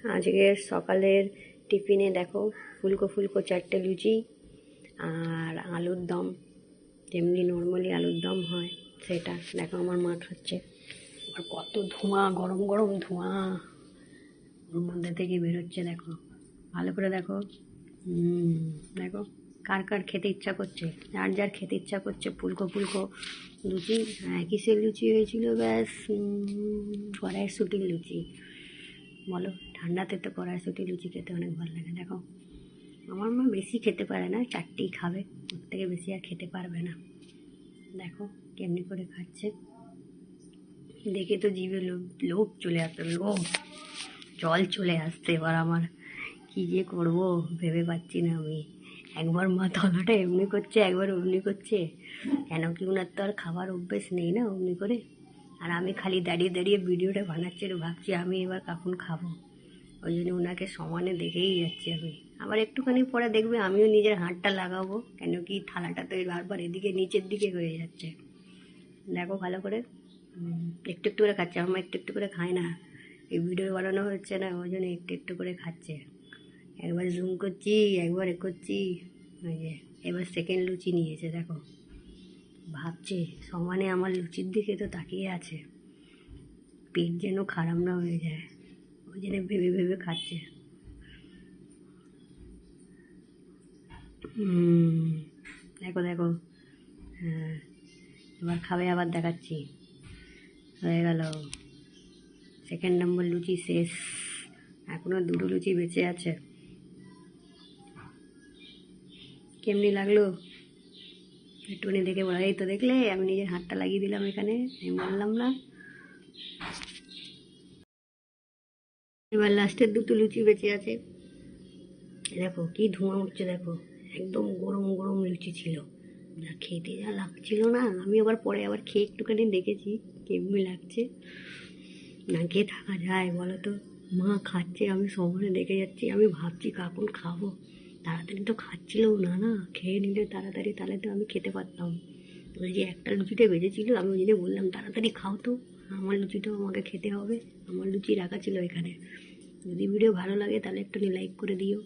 আজকের সকালের টিফিনে দেখো ফুলকো ফুলকো 4টে লুচি আর আলুর দম, যেমনি নর্মালি আলুর দম হয় সেটা। দেখো আমার মা খাচ্ছে। আর কত ধোঁয়া, গরম গরম ধোঁয়া ওর মধ্যে থেকে বেরোচ্ছে। দেখো ভালো করে দেখো। দেখো কার কার খেতে ইচ্ছা করছে, যার যার খেতে ইচ্ছা করছে ফুলকো ফুলকো লুচি। হ্যাঁ, কিসের লুচি হয়েছিল? ব্যাস কড়াইশুঁটির লুচি। বলো, ঠান্ডাতে তো কড়াইশুঁটি লুচি খেতে অনেক ভালো লাগে। দেখো আমার মা বেশি খেতে পারে না, 4টেই খাবে, ওর থেকে বেশি আর খেতে পারবে না। দেখো কেমনি করে খাচ্ছে, দেখে তো জিভে লোভ চলে আসছে, লোভ জল চলে আসছে। এবার আমার কি যে করব ভেবে পাচ্ছি না আমি। একবার মা তলাটা এমনি করছে, একবার অমনি করছে। কেন কি ওনার তো আর খাবার অভ্যেস নেই না অমনি করে। আর আমি খালি দাঁড়িয়ে দাঁড়িয়ে ভিডিওটা বানাচ্ছি আর ভাবছি আমি এবার কখন খাবো। ওই জন্য ওনাকে সমানে দেখেই যাচ্ছি আমি। আবার একটুখানি পরে দেখবে আমিও নিজের হাতটা লাগাবো, কেন কি থালাটা তো বারবার এদিকে নিচের দিকে হয়ে যাচ্ছে। দেখো ভালো করে একটু একটু করে খাচ্ছে। আমার একটু একটু করে খায় না, এই ভিডিও বানানো হচ্ছে না ওই জন্য একটু একটু করে খাচ্ছে। একবার জুম করছি, একবার এ করছি। ওই যে এবার সেকেন্ড লুচি নিয়েছে, দেখো ভাবছে সমানে আমার লুচির দিকে তো তাকিয়ে আছে, পেট যেন খারাপ না হয়ে যায় ওই জন্য ভেবে ভেবে খাচ্ছে। দেখো দেখো, হ্যাঁ এবার খাবে, আবার দেখাচ্ছি। হয়ে গেল সেকেন্ড নম্বর লুচি শেষ, এখনো 2টো লুচি বেঁচে আছে। কেমনি লাগলো একটুখানি দেখে বলা। এই তো দেখলে আমি নিজের হাতটা লাগিয়ে দিলাম এখানে, আমি বললাম না। এবার লাস্টের 2টো লুচি বেঁচে আছে। দেখো কি ধোঁয়া উঠছে, দেখো একদম গরম গরম লুচি ছিল, না খেতে যা লাগছিল না। আমি আবার পরে আবার খেয়ে একটুখানি দেখেছি কেমনি লাগছে। না খেয়ে থাকা যায় বলো তো? মা খাচ্ছে, আমি সমানে দেখে যাচ্ছি, আমি ভাবছি কখন খাবো। তাড়াতাড়ি তো খাচ্ছিলও না, না খেয়ে নিলে তাড়াতাড়ি তাহলে তো আমি খেতে পারতাম। ওই যে একটা লুচিটা বেজেছিল, আমি ওই জন্য বললাম তাড়াতাড়ি খাও তো, আমার লুচিটাও আমাকে খেতে হবে। আমার লুচি রাখা ছিল এখানে। যদি ভিডিও ভালো লাগে তাহলে একটু লাইক করে দিও।